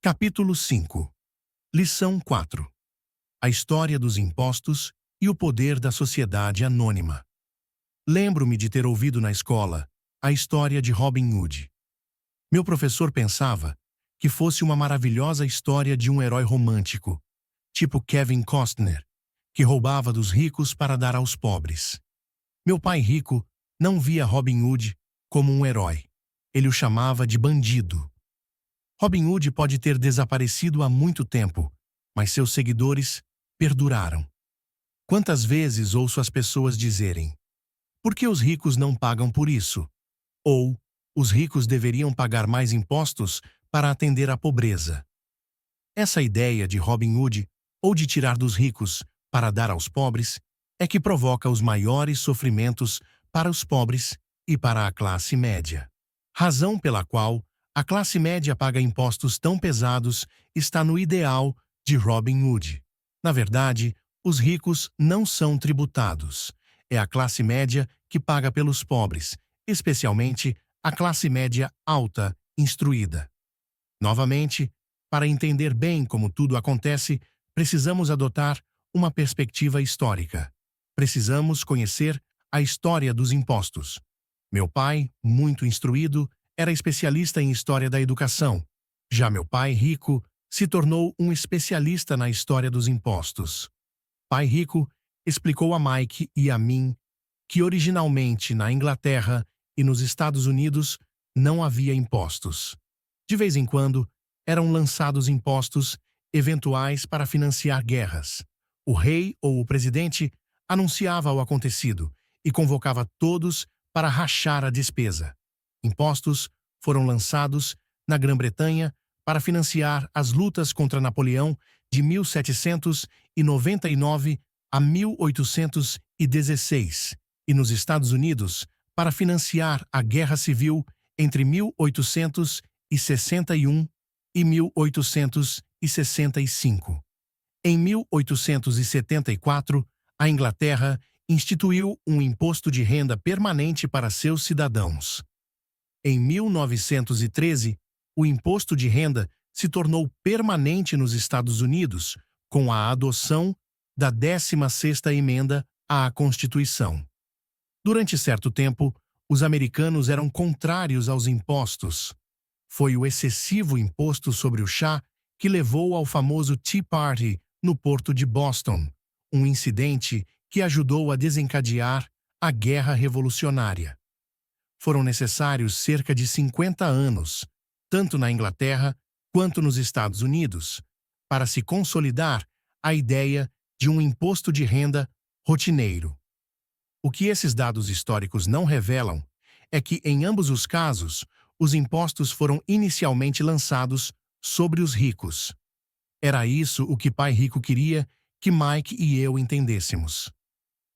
Capítulo 5. Lição 4. A história dos impostos e o poder da sociedade anônima. Lembro-me de ter ouvido na escola a história de Robin Hood. Meu professor pensava que fosse uma maravilhosa história de um herói romântico, tipo Kevin Costner, que roubava dos ricos para dar aos pobres. Meu pai rico não via Robin Hood como um herói. Ele o chamava de bandido. Robin Hood pode ter desaparecido há muito tempo, mas seus seguidores perduraram. Quantas vezes ouço as pessoas dizerem: "Por que os ricos não pagam por isso?" Ou "Os ricos deveriam pagar mais impostos para atender à pobreza." Essa ideia de Robin Hood, ou de tirar dos ricos para dar aos pobres, é que provoca os maiores sofrimentos para os pobres e para a classe média. Razão pela qual a classe média paga impostos tão pesados está no ideal de Robin Hood. Na verdade, os ricos não são tributados. É a classe média que paga pelos pobres, especialmente a classe média alta, instruída. Novamente, para entender bem como tudo acontece, precisamos adotar uma perspectiva histórica. Precisamos conhecer a história dos impostos. Meu pai, muito instruído, era especialista em história da educação. Já meu pai, rico, se tornou um especialista na história dos impostos. Pai rico explicou a Mike e a mim que originalmente na Inglaterra e nos Estados Unidos não havia impostos. De vez em quando, eram lançados impostos eventuais para financiar guerras. O rei ou o presidente anunciava o acontecido e convocava todos para rachar a despesa. Impostos foram lançados na Grã-Bretanha para financiar as lutas contra Napoleão de 1799 a 1816 e nos Estados Unidos para financiar a Guerra Civil entre 1861 e 1865. Em 1874, a Inglaterra instituiu um imposto de renda permanente para seus cidadãos. Em 1913, o imposto de renda se tornou permanente nos Estados Unidos com a adoção da 16ª emenda à Constituição. Durante certo tempo, os americanos eram contrários aos impostos. Foi o excessivo imposto sobre o chá que levou ao famoso Tea Party no porto de Boston, um incidente que ajudou a desencadear a Guerra Revolucionária. Foram necessários cerca de 50 anos, tanto na Inglaterra quanto nos Estados Unidos, para se consolidar a ideia de um imposto de renda rotineiro. O que esses dados históricos não revelam é que, em ambos os casos, os impostos foram inicialmente lançados sobre os ricos. Era isso o que Pai Rico queria que Mike e eu entendêssemos.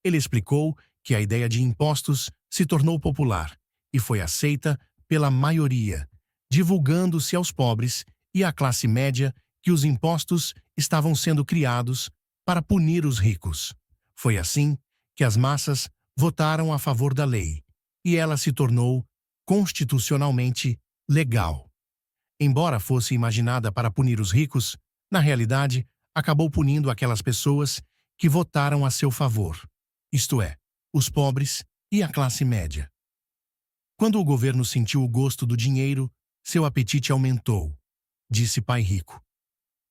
Ele explicou que a ideia de impostos se tornou popular e foi aceita pela maioria, divulgando-se aos pobres e à classe média que os impostos estavam sendo criados para punir os ricos. Foi assim que as massas votaram a favor da lei, e ela se tornou constitucionalmente legal. Embora fosse imaginada para punir os ricos, na realidade, acabou punindo aquelas pessoas que votaram a seu favor, isto é, os pobres e a classe média. Quando o governo sentiu o gosto do dinheiro, seu apetite aumentou, disse Pai Rico.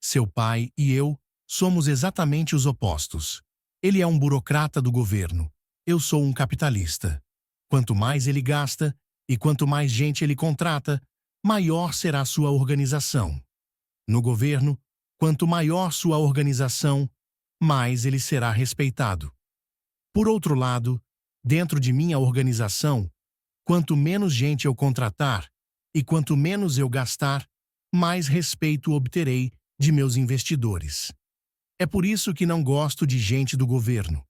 Seu pai e eu somos exatamente os opostos. Ele é um burocrata do governo. Eu sou um capitalista. Quanto mais ele gasta e quanto mais gente ele contrata, maior será sua organização. No governo, quanto maior sua organização, mais ele será respeitado. Por outro lado, dentro de minha organização, quanto menos gente eu contratar e quanto menos eu gastar, mais respeito obterei de meus investidores. É por isso que não gosto de gente do governo.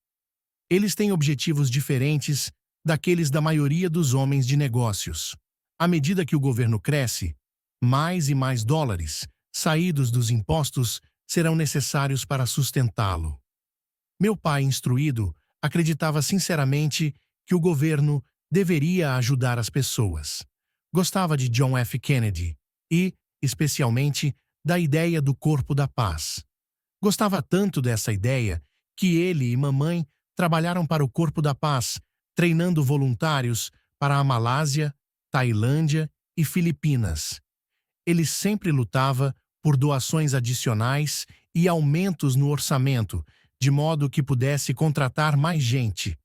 Eles têm objetivos diferentes daqueles da maioria dos homens de negócios. À medida que o governo cresce, mais e mais dólares, saídos dos impostos, serão necessários para sustentá-lo. Meu pai, instruído, acreditava sinceramente que o governo deveria ajudar as pessoas. Gostava de John F. Kennedy e, especialmente, da ideia do corpo da paz. Gostava tanto dessa ideia que ele e mamãe trabalharam para o Corpo da Paz, treinando voluntários para a Malásia, Tailândia e Filipinas. Ele sempre lutava por doações adicionais e aumentos no orçamento, de modo que pudesse contratar mais gente,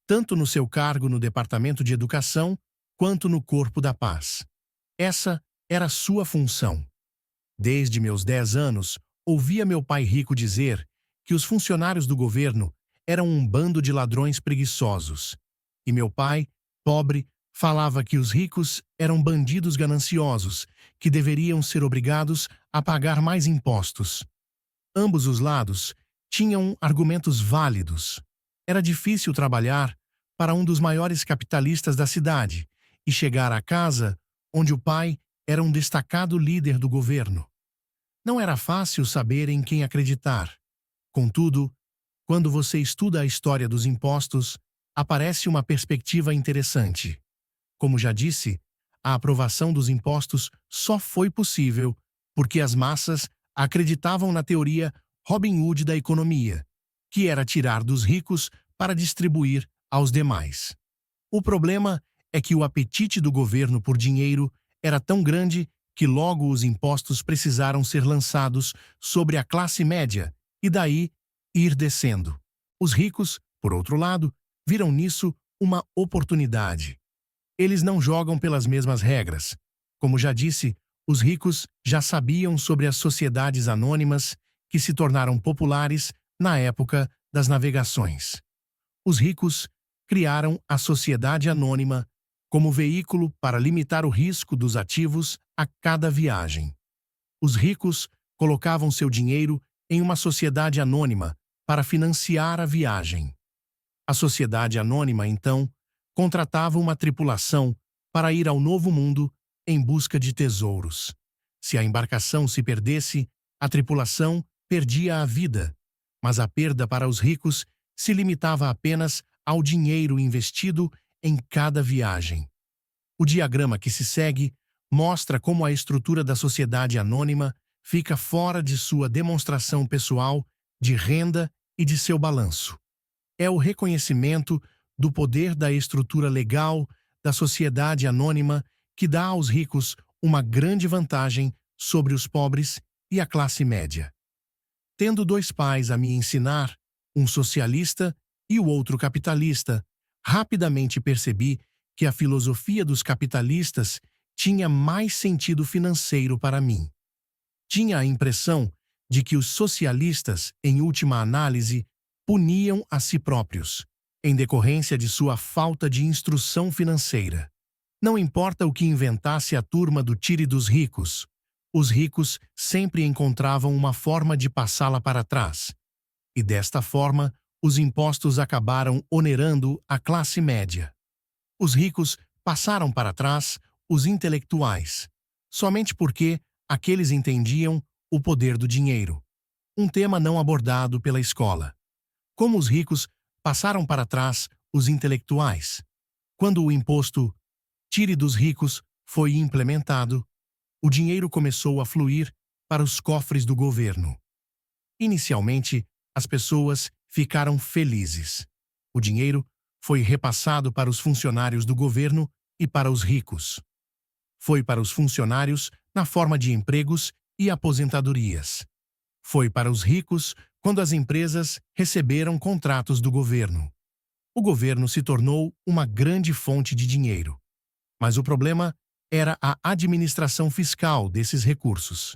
tanto no seu cargo no Departamento de Educação quanto no Corpo da Paz. Essa era sua função. Desde meus 10 anos, ouvia meu pai rico dizer que os funcionários do governo eram um bando de ladrões preguiçosos. E meu pai, pobre, falava que os ricos eram bandidos gananciosos, que deveriam ser obrigados a pagar mais impostos. Ambos os lados tinham argumentos válidos. Era difícil trabalhar para um dos maiores capitalistas da cidade e chegar à casa onde o pai era um destacado líder do governo. Não era fácil saber em quem acreditar. Contudo, quando você estuda a história dos impostos, aparece uma perspectiva interessante. Como já disse, a aprovação dos impostos só foi possível porque as massas acreditavam na teoria Robin Hood da economia, que era tirar dos ricos para distribuir aos demais. O problema é que o apetite do governo por dinheiro era tão grande que logo os impostos precisaram ser lançados sobre a classe média e daí ir descendo. Os ricos, por outro lado, viram nisso uma oportunidade. Eles não jogam pelas mesmas regras. Como já disse, os ricos já sabiam sobre as sociedades anônimas que se tornaram populares na época das navegações. Os ricos criaram a sociedade anônima como veículo para limitar o risco dos ativos a cada viagem. Os ricos colocavam seu dinheiro em uma sociedade anônima para financiar a viagem. A sociedade anônima, então, contratava uma tripulação para ir ao Novo Mundo em busca de tesouros. Se a embarcação se perdesse, a tripulação perdia a vida, mas a perda para os ricos se limitava apenas ao dinheiro investido em cada viagem. O diagrama que se segue mostra como a estrutura da sociedade anônima fica fora de sua demonstração pessoal de renda e de seu balanço. É o reconhecimento do poder da estrutura legal da sociedade anônima que dá aos ricos uma grande vantagem sobre os pobres e a classe média. Tendo dois pais a me ensinar, um socialista e o outro capitalista, rapidamente percebi que a filosofia dos capitalistas tinha mais sentido financeiro para mim. Tinha a impressão de que os socialistas, em última análise, puniam a si próprios, em decorrência de sua falta de instrução financeira. Não importa o que inventasse a turma do tire dos ricos, os ricos sempre encontravam uma forma de passá-la para trás. E desta forma, os impostos acabaram onerando a classe média. Os ricos passaram para trás os intelectuais, somente porque aqueles entendiam o poder do dinheiro, um tema não abordado pela escola. Como os ricos passaram para trás os intelectuais? Quando o imposto Tire dos Ricos foi implementado, o dinheiro começou a fluir para os cofres do governo. Inicialmente, as pessoas ficaram felizes. O dinheiro foi repassado para os funcionários do governo e para os ricos. Foi para os funcionários na forma de empregos e aposentadorias. Foi para os ricos quando as empresas receberam contratos do governo. O governo se tornou uma grande fonte de dinheiro. Mas o problema era a administração fiscal desses recursos.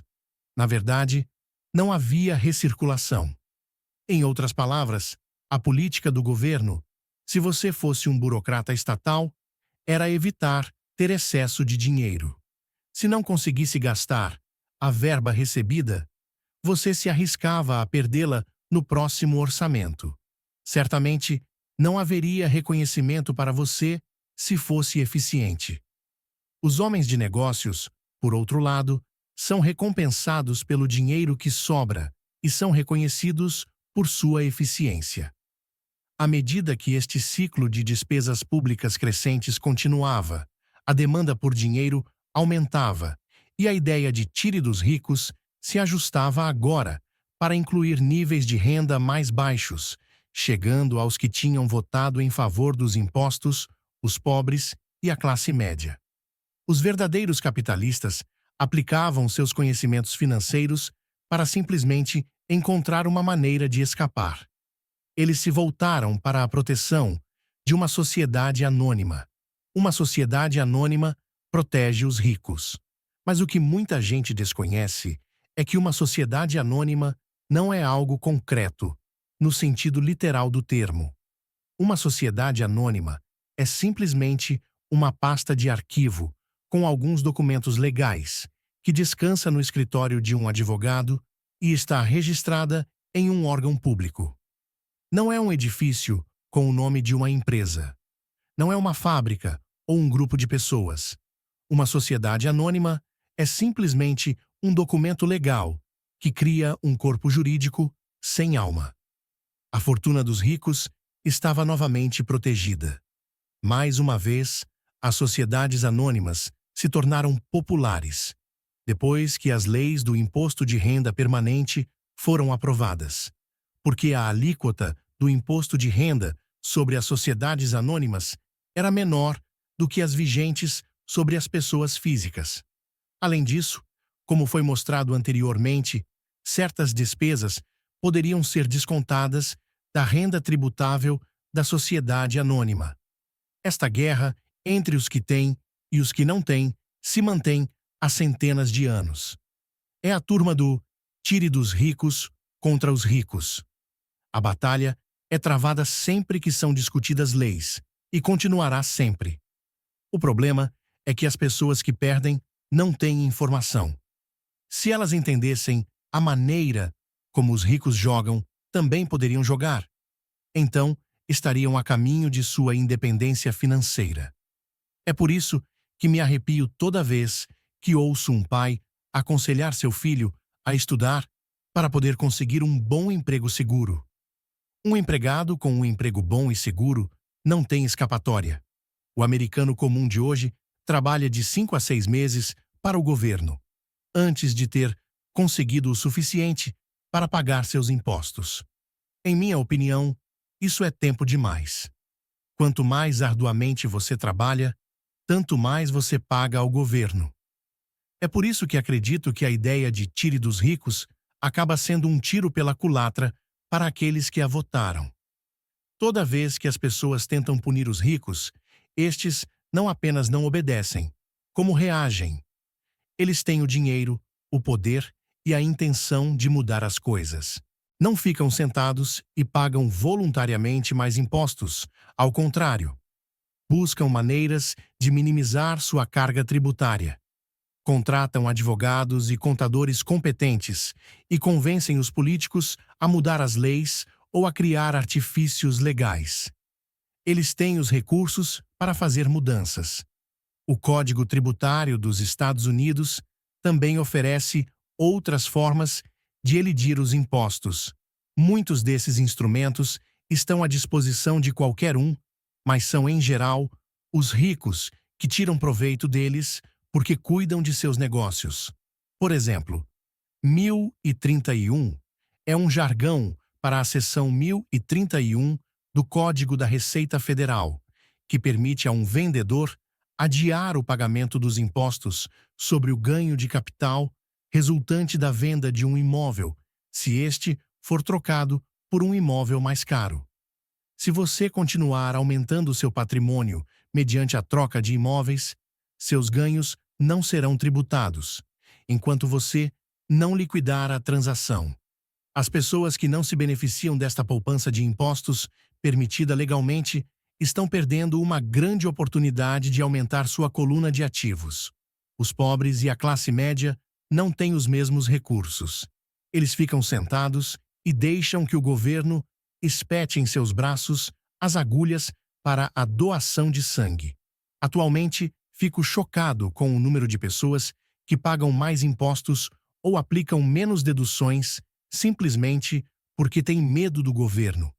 Na verdade, não havia recirculação. Em outras palavras, a política do governo, se você fosse um burocrata estatal, era evitar ter excesso de dinheiro. Se não conseguisse gastar a verba recebida, você se arriscava a perdê-la no próximo orçamento. Certamente, não haveria reconhecimento para você se fosse eficiente. Os homens de negócios, por outro lado, são recompensados pelo dinheiro que sobra e são reconhecidos por sua eficiência. À medida que este ciclo de despesas públicas crescentes continuava, a demanda por dinheiro aumentava e a ideia de tire dos ricos se ajustava agora para incluir níveis de renda mais baixos, chegando aos que tinham votado em favor dos impostos, os pobres e a classe média. Os verdadeiros capitalistas aplicavam seus conhecimentos financeiros para simplesmente encontrar uma maneira de escapar. Eles se voltaram para a proteção de uma sociedade anônima. Uma sociedade anônima protege os ricos. Mas o que muita gente desconhece é que uma sociedade anônima não é algo concreto, no sentido literal do termo. Uma sociedade anônima é simplesmente uma pasta de arquivo com alguns documentos legais, que descansa no escritório de um advogado e está registrada em um órgão público. Não é um edifício com o nome de uma empresa. Não é uma fábrica ou um grupo de pessoas. Uma sociedade anônima é simplesmente um documento legal que cria um corpo jurídico sem alma. A fortuna dos ricos estava novamente protegida. Mais uma vez, as sociedades anônimas se tornaram populares, depois que as leis do imposto de renda permanente foram aprovadas, porque a alíquota do imposto de renda sobre as sociedades anônimas era menor do que as vigentes sobre as pessoas físicas. Além disso, como foi mostrado anteriormente, certas despesas poderiam ser descontadas da renda tributável da sociedade anônima. Esta guerra entre os que têm e os que não têm se mantém há centenas de anos. É a turma do tire dos ricos contra os ricos. A batalha é travada sempre que são discutidas leis e continuará sempre. O problema é que as pessoas que perdem não têm informação. Se elas entendessem a maneira como os ricos jogam, também poderiam jogar. Então, estariam a caminho de sua independência financeira. É por isso que me arrepio toda vez que ouço um pai aconselhar seu filho a estudar para poder conseguir um bom emprego seguro. Um empregado com um emprego bom e seguro não tem escapatória. O americano comum de hoje trabalha de 5 a 6 meses para o governo, antes de ter conseguido o suficiente para pagar seus impostos. Em minha opinião, isso é tempo demais. Quanto mais arduamente você trabalha, tanto mais você paga ao governo. É por isso que acredito que a ideia de tire dos ricos acaba sendo um tiro pela culatra para aqueles que a votaram. Toda vez que as pessoas tentam punir os ricos, estes não apenas não obedecem, como reagem. Eles têm o dinheiro, o poder e a intenção de mudar as coisas. Não ficam sentados e pagam voluntariamente mais impostos. Ao contrário, buscam maneiras de minimizar sua carga tributária. Contratam advogados e contadores competentes e convencem os políticos a mudar as leis ou a criar artifícios legais. Eles têm os recursos para fazer mudanças. O Código Tributário dos Estados Unidos também oferece outras formas de elidir os impostos. Muitos desses instrumentos estão à disposição de qualquer um, mas são, em geral, os ricos que tiram proveito deles porque cuidam de seus negócios. Por exemplo, 1031 é um jargão para a seção 1031 do Código da Receita Federal, que permite a um vendedor adiar o pagamento dos impostos sobre o ganho de capital resultante da venda de um imóvel, se este for trocado por um imóvel mais caro. Se você continuar aumentando seu patrimônio mediante a troca de imóveis, seus ganhos não serão tributados, enquanto você não liquidar a transação. As pessoas que não se beneficiam desta poupança de impostos, permitida legalmente, estão perdendo uma grande oportunidade de aumentar sua coluna de ativos. Os pobres e a classe média não têm os mesmos recursos. Eles ficam sentados e deixam que o governo espete em seus braços as agulhas para a doação de sangue. Atualmente, fico chocado com o número de pessoas que pagam mais impostos ou aplicam menos deduções simplesmente porque têm medo do governo.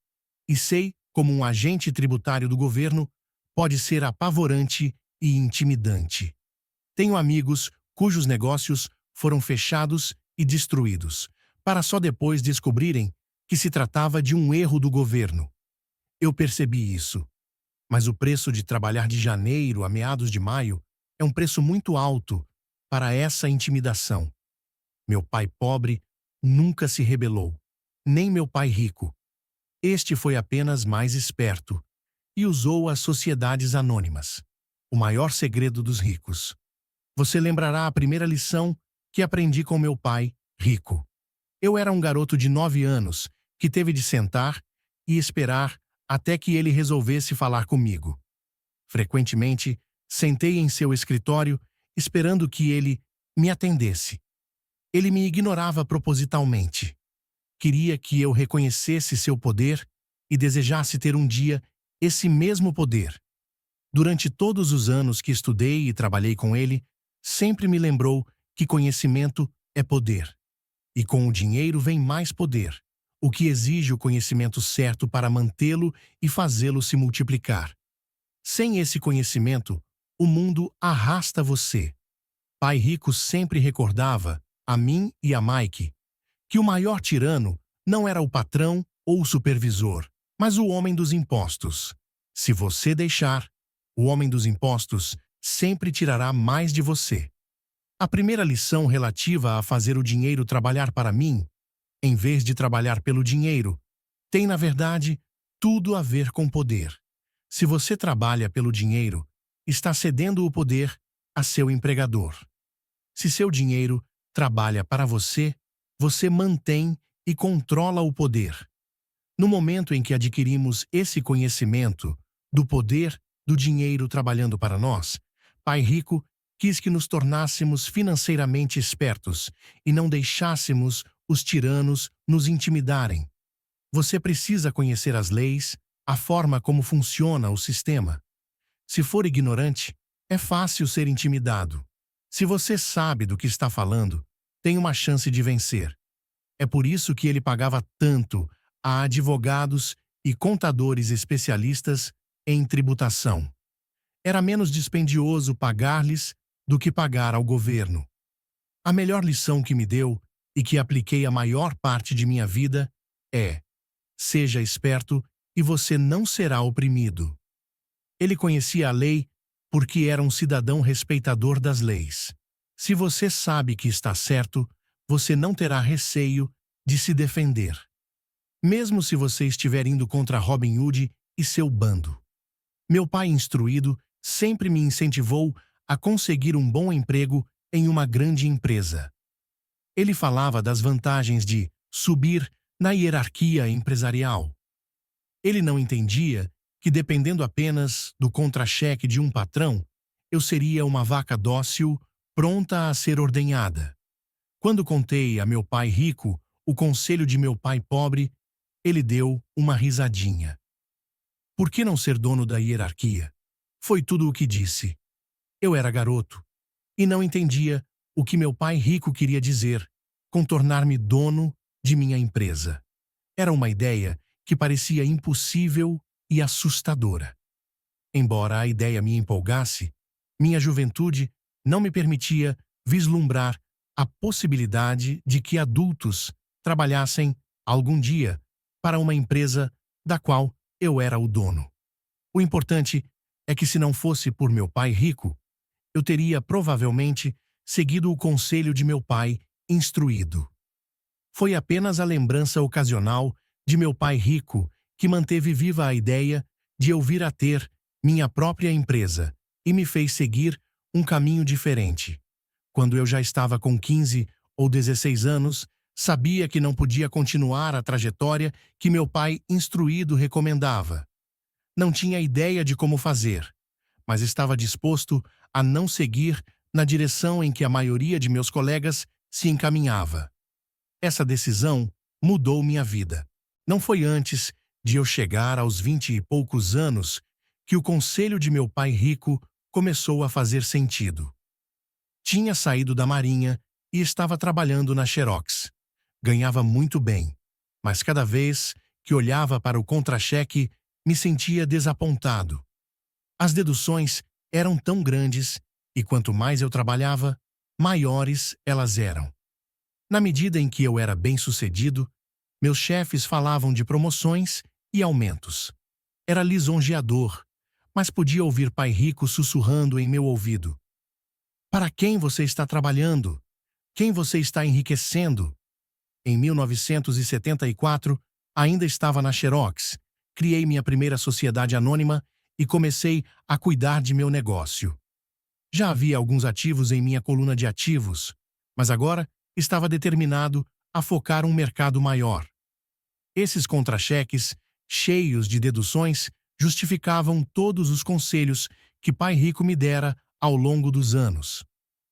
E sei como um agente tributário do governo pode ser apavorante e intimidante. Tenho amigos cujos negócios foram fechados e destruídos, para só depois descobrirem que se tratava de um erro do governo. Eu percebi isso. Mas o preço de trabalhar de janeiro a meados de maio é um preço muito alto para essa intimidação. Meu pai pobre nunca se rebelou, nem meu pai rico. Este foi apenas mais esperto e usou as sociedades anônimas, o maior segredo dos ricos. Você lembrará a primeira lição que aprendi com meu pai, rico. Eu era um garoto de 9 anos que teve de sentar e esperar até que ele resolvesse falar comigo. Frequentemente, sentei em seu escritório esperando que ele me atendesse. Ele me ignorava propositalmente. Queria que eu reconhecesse seu poder e desejasse ter um dia esse mesmo poder. Durante todos os anos que estudei e trabalhei com ele, sempre me lembrou que conhecimento é poder. E com o dinheiro vem mais poder, o que exige o conhecimento certo para mantê-lo e fazê-lo se multiplicar. Sem esse conhecimento, o mundo arrasta você. Pai Rico sempre recordava, a mim e a Mike, que o maior tirano não era o patrão ou o supervisor, mas o homem dos impostos. Se você deixar, o homem dos impostos sempre tirará mais de você. A primeira lição relativa a fazer o dinheiro trabalhar para mim, em vez de trabalhar pelo dinheiro, tem, na verdade, tudo a ver com poder. Se você trabalha pelo dinheiro, está cedendo o poder a seu empregador. Se seu dinheiro trabalha para você, você mantém e controla o poder. No momento em que adquirimos esse conhecimento do poder do dinheiro trabalhando para nós, Pai Rico quis que nos tornássemos financeiramente espertos e não deixássemos os tiranos nos intimidarem. Você precisa conhecer as leis, a forma como funciona o sistema. Se for ignorante, é fácil ser intimidado. Se você sabe do que está falando, tem uma chance de vencer. É por isso que ele pagava tanto a advogados e contadores especialistas em tributação. Era menos dispendioso pagar-lhes do que pagar ao governo. A melhor lição que me deu e que apliquei a maior parte de minha vida é: seja esperto e você não será oprimido. Ele conhecia a lei porque era um cidadão respeitador das leis. Se você sabe que está certo, você não terá receio de se defender, mesmo se você estiver indo contra Robin Hood e seu bando. Meu pai instruído sempre me incentivou a conseguir um bom emprego em uma grande empresa. Ele falava das vantagens de subir na hierarquia empresarial. Ele não entendia que, dependendo apenas do contra-cheque de um patrão, eu seria uma vaca dócil, pronta a ser ordenhada. Quando contei a meu pai rico o conselho de meu pai pobre, ele deu uma risadinha. Por que não ser dono da hierarquia? Foi tudo o que disse. Eu era garoto e não entendia o que meu pai rico queria dizer com tornar-me dono de minha empresa. Era uma ideia que parecia impossível e assustadora. Embora a ideia me empolgasse, minha juventude não me permitia vislumbrar a possibilidade de que adultos trabalhassem, algum dia, para uma empresa da qual eu era o dono. O importante é que, se não fosse por meu pai rico, eu teria provavelmente seguido o conselho de meu pai instruído. Foi apenas a lembrança ocasional de meu pai rico que manteve viva a ideia de eu vir a ter minha própria empresa e me fez seguir um caminho diferente. Quando eu já estava com 15 ou 16 anos, sabia que não podia continuar a trajetória que meu pai instruído recomendava. Não tinha ideia de como fazer, mas estava disposto a não seguir na direção em que a maioria de meus colegas se encaminhava. Essa decisão mudou minha vida. Não foi antes de eu chegar aos 20 e poucos anos que o conselho de meu pai rico começou a fazer sentido. Tinha saído da Marinha e estava trabalhando na Xerox. Ganhava muito bem, mas cada vez que olhava para o contra-cheque, me sentia desapontado. As deduções eram tão grandes e quanto mais eu trabalhava, maiores elas eram. Na medida em que eu era bem-sucedido, meus chefes falavam de promoções e aumentos. Era lisonjeador, mas podia ouvir Pai Rico sussurrando em meu ouvido: "Para quem você está trabalhando? Quem você está enriquecendo?" Em 1974, ainda estava na Xerox. Criei minha primeira sociedade anônima e comecei a cuidar de meu negócio. Já havia alguns ativos em minha coluna de ativos, mas agora estava determinado a focar um mercado maior. Esses contra-cheques, cheios de deduções, justificavam todos os conselhos que Pai Rico me dera ao longo dos anos.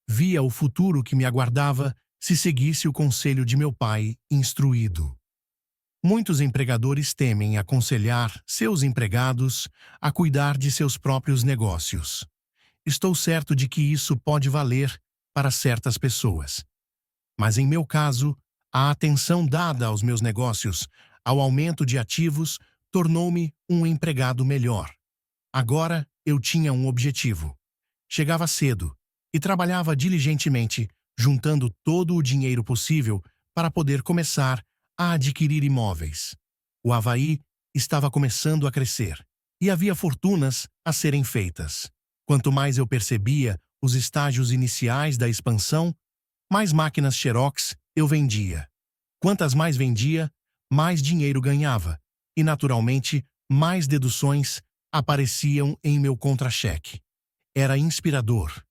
Via o futuro que me aguardava se seguisse o conselho de meu pai instruído. Muitos empregadores temem aconselhar seus empregados a cuidar de seus próprios negócios. Estou certo de que isso pode valer para certas pessoas. Mas em meu caso, a atenção dada aos meus negócios, ao aumento de ativos, tornou-me um empregado melhor. Agora eu tinha um objetivo. Chegava cedo e trabalhava diligentemente, juntando todo o dinheiro possível para poder começar a adquirir imóveis. O Havaí estava começando a crescer e havia fortunas a serem feitas. Quanto mais eu percebia os estágios iniciais da expansão, mais máquinas Xerox eu vendia. Quantas mais vendia, mais dinheiro ganhava e, naturalmente, mais deduções apareciam em meu contra-cheque. Era inspirador.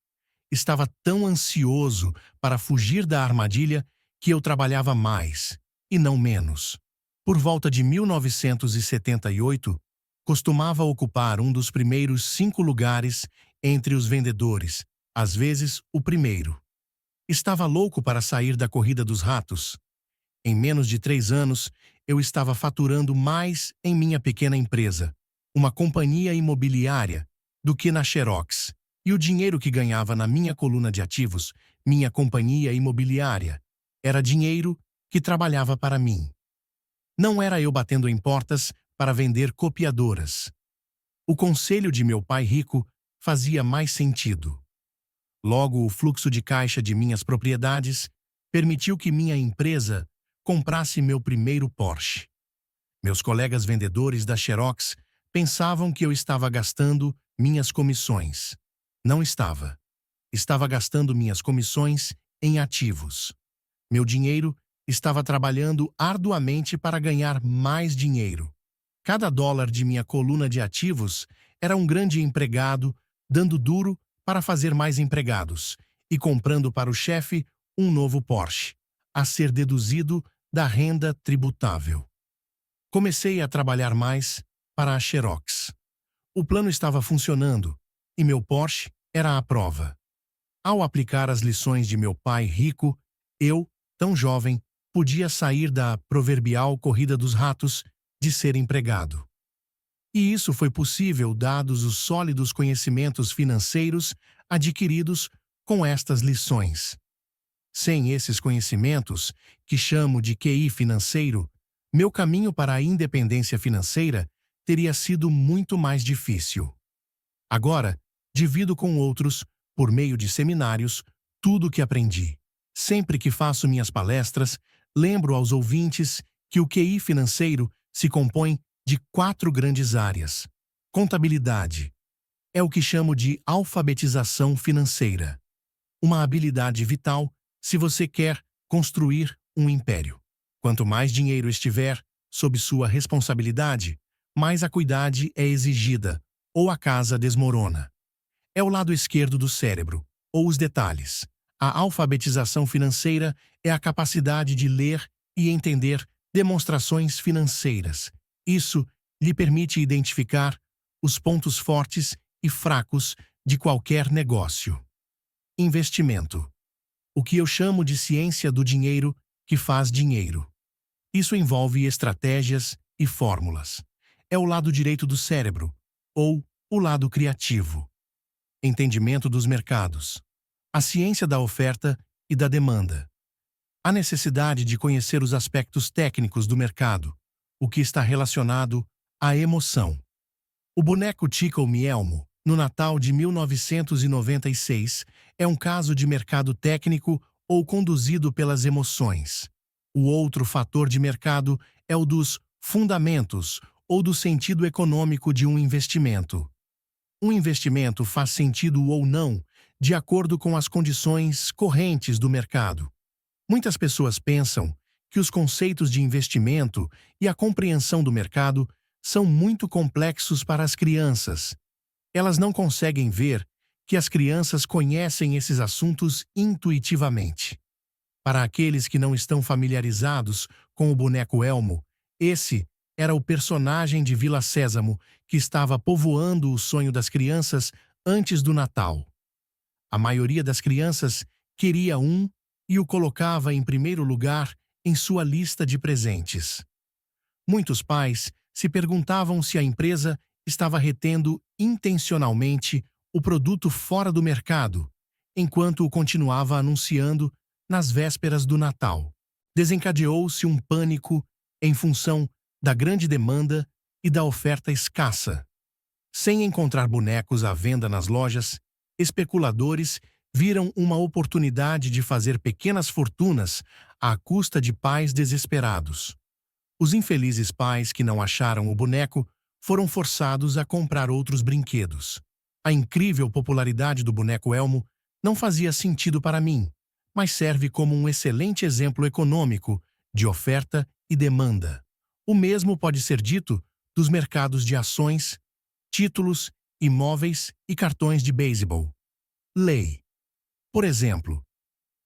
Estava tão ansioso para fugir da armadilha que eu trabalhava mais, e não menos. Por volta de 1978, costumava ocupar um dos primeiros 5 lugares entre os vendedores, às vezes o primeiro. Estava louco para sair da corrida dos ratos. Em menos de 3 anos, eu estava faturando mais em minha pequena empresa, uma companhia imobiliária, do que na Xerox. E o dinheiro que ganhava na minha coluna de ativos, minha companhia imobiliária, era dinheiro que trabalhava para mim. Não era eu batendo em portas para vender copiadoras. O conselho de meu pai rico fazia mais sentido. Logo, o fluxo de caixa de minhas propriedades permitiu que minha empresa comprasse meu primeiro Porsche. Meus colegas vendedores da Xerox pensavam que eu estava gastando minhas comissões. Não estava. Estava gastando minhas comissões em ativos. Meu dinheiro estava trabalhando arduamente para ganhar mais dinheiro. Cada dólar de minha coluna de ativos era um grande empregado dando duro para fazer mais empregados e comprando para o chefe um novo Porsche, a ser deduzido da renda tributável. Comecei a trabalhar mais para a Xerox. O plano estava funcionando e meu Porsche era a prova. Ao aplicar as lições de meu pai rico, eu, tão jovem, podia sair da proverbial corrida dos ratos de ser empregado. E isso foi possível dados os sólidos conhecimentos financeiros adquiridos com estas lições. Sem esses conhecimentos, que chamo de QI financeiro, meu caminho para a independência financeira teria sido muito mais difícil. Agora, divido com outros, por meio de seminários, tudo o que aprendi. Sempre que faço minhas palestras, lembro aos ouvintes que o QI financeiro se compõe de 4 grandes áreas. Contabilidade é o que chamo de alfabetização financeira. Uma habilidade vital se você quer construir um império. Quanto mais dinheiro estiver sob sua responsabilidade, mais acuidade é exigida, ou a casa desmorona. É o lado esquerdo do cérebro, ou os detalhes. A alfabetização financeira é a capacidade de ler e entender demonstrações financeiras. Isso lhe permite identificar os pontos fortes e fracos de qualquer negócio. Investimento. O que eu chamo de ciência do dinheiro que faz dinheiro. Isso envolve estratégias e fórmulas. É o lado direito do cérebro, ou o lado criativo. Entendimento dos mercados. A ciência da oferta e da demanda. A necessidade de conhecer os aspectos técnicos do mercado, o que está relacionado à emoção. O boneco Tickle Me Elmo, no Natal de 1996, é um caso de mercado técnico ou conduzido pelas emoções. O outro fator de mercado é o dos fundamentos ou do sentido econômico de um investimento. Um investimento faz sentido ou não, de acordo com as condições correntes do mercado. Muitas pessoas pensam que os conceitos de investimento e a compreensão do mercado são muito complexos para as crianças. Elas não conseguem ver que as crianças conhecem esses assuntos intuitivamente. Para aqueles que não estão familiarizados com o boneco Elmo, esse era o personagem de Vila Sésamo que estava povoando o sonho das crianças antes do Natal. A maioria das crianças queria um e o colocava em primeiro lugar em sua lista de presentes. Muitos pais se perguntavam se a empresa estava retendo intencionalmente o produto fora do mercado, enquanto o continuava anunciando nas vésperas do Natal. Desencadeou-se um pânico em função da grande demanda e da oferta escassa. Sem encontrar bonecos à venda nas lojas, especuladores viram uma oportunidade de fazer pequenas fortunas à custa de pais desesperados. Os infelizes pais que não acharam o boneco foram forçados a comprar outros brinquedos. A incrível popularidade do boneco Elmo não fazia sentido para mim, mas serve como um excelente exemplo econômico de oferta e demanda. O mesmo pode ser dito dos mercados de ações, títulos, imóveis e cartões de beisebol. Lei. Por exemplo,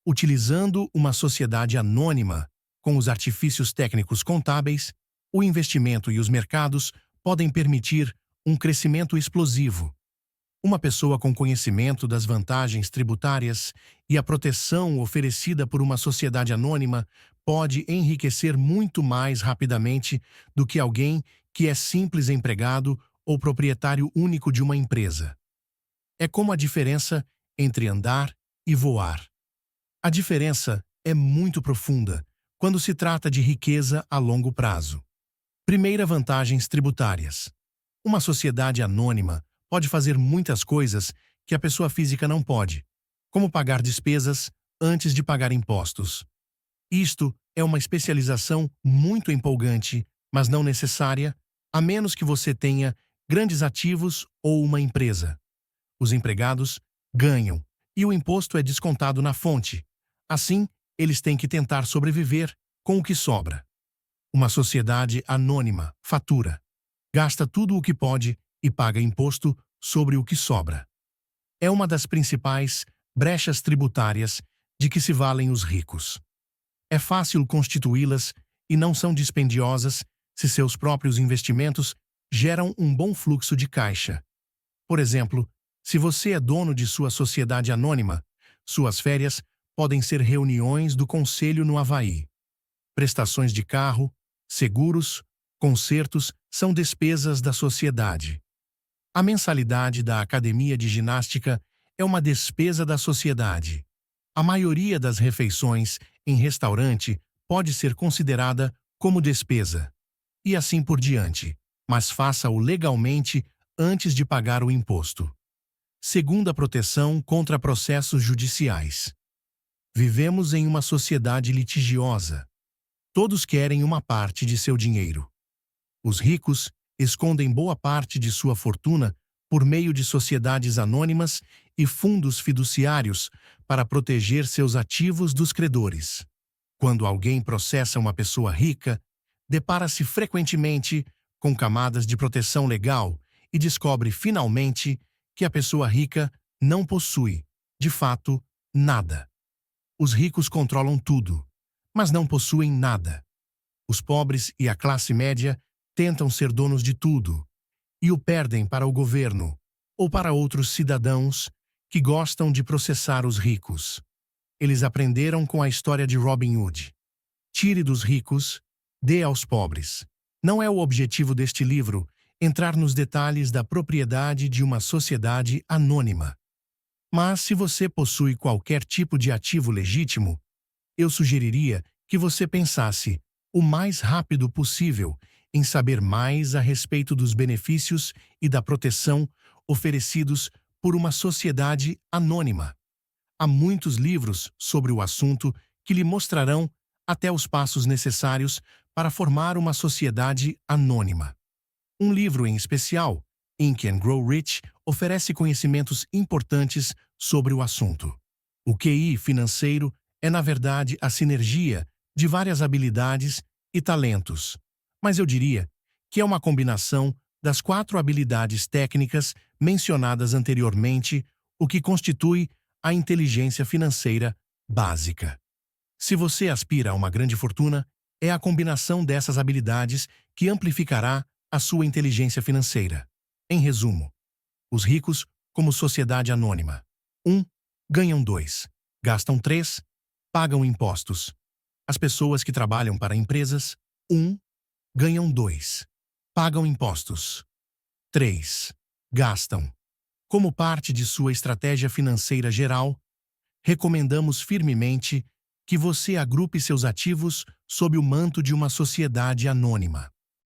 utilizando uma sociedade anônima com os artifícios técnicos contábeis, o investimento e os mercados podem permitir um crescimento explosivo. Uma pessoa com conhecimento das vantagens tributárias e a proteção oferecida por uma sociedade anônima pode enriquecer muito mais rapidamente do que alguém que é simples empregado ou proprietário único de uma empresa. É como a diferença entre andar e voar. A diferença é muito profunda quando se trata de riqueza a longo prazo. Primeira, vantagens tributárias. Uma sociedade anônima pode fazer muitas coisas que a pessoa física não pode, como pagar despesas antes de pagar impostos. Isto é uma especialização muito empolgante, mas não necessária, a menos que você tenha grandes ativos ou uma empresa. Os empregados ganham e o imposto é descontado na fonte. Assim, eles têm que tentar sobreviver com o que sobra. Uma sociedade anônima fatura, gasta tudo o que pode e paga imposto sobre o que sobra. É uma das principais brechas tributárias de que se valem os ricos. É fácil constituí-las e não são dispendiosas se seus próprios investimentos geram um bom fluxo de caixa. Por exemplo, se você é dono de sua sociedade anônima, suas férias podem ser reuniões do conselho no Havaí. Prestações de carro, seguros, concertos são despesas da sociedade. A mensalidade da academia de ginástica é uma despesa da sociedade. A maioria das refeições em restaurante pode ser considerada como despesa. E assim por diante, mas faça-o legalmente antes de pagar o imposto. Segunda, proteção contra processos judiciais. Vivemos em uma sociedade litigiosa. Todos querem uma parte de seu dinheiro. Os ricos escondem boa parte de sua fortuna por meio de sociedades anônimas e fundos fiduciários para proteger seus ativos dos credores. Quando alguém processa uma pessoa rica, depara-se frequentemente com camadas de proteção legal e descobre finalmente que a pessoa rica não possui, de fato, nada. Os ricos controlam tudo, mas não possuem nada. Os pobres e a classe média tentam ser donos de tudo e o perdem para o governo ou para outros cidadãos que gostam de processar os ricos. Eles aprenderam com a história de Robin Hood. Tire dos ricos, dê aos pobres. Não é o objetivo deste livro entrar nos detalhes da propriedade de uma sociedade anônima. Mas se você possui qualquer tipo de ativo legítimo, eu sugeriria que você pensasse o mais rápido possível em saber mais a respeito dos benefícios e da proteção oferecidos por uma sociedade anônima. Há muitos livros sobre o assunto que lhe mostrarão até os passos necessários para formar uma sociedade anônima. Um livro em especial, Think and Grow Rich, oferece conhecimentos importantes sobre o assunto. O QI financeiro é, na verdade, a sinergia de várias habilidades e talentos, mas eu diria que é uma combinação das 4 habilidades técnicas mencionadas anteriormente, o que constitui a inteligência financeira básica. Se você aspira a uma grande fortuna, é a combinação dessas habilidades que amplificará a sua inteligência financeira. Em resumo, os ricos como sociedade anônima. 1. Ganham 2. Gastam 3. Pagam impostos. As pessoas que trabalham para empresas. 1. Ganham 2. Pagam impostos. 3. Gastam. Como parte de sua estratégia financeira geral, recomendamos firmemente que você agrupe seus ativos sob o manto de uma sociedade anônima.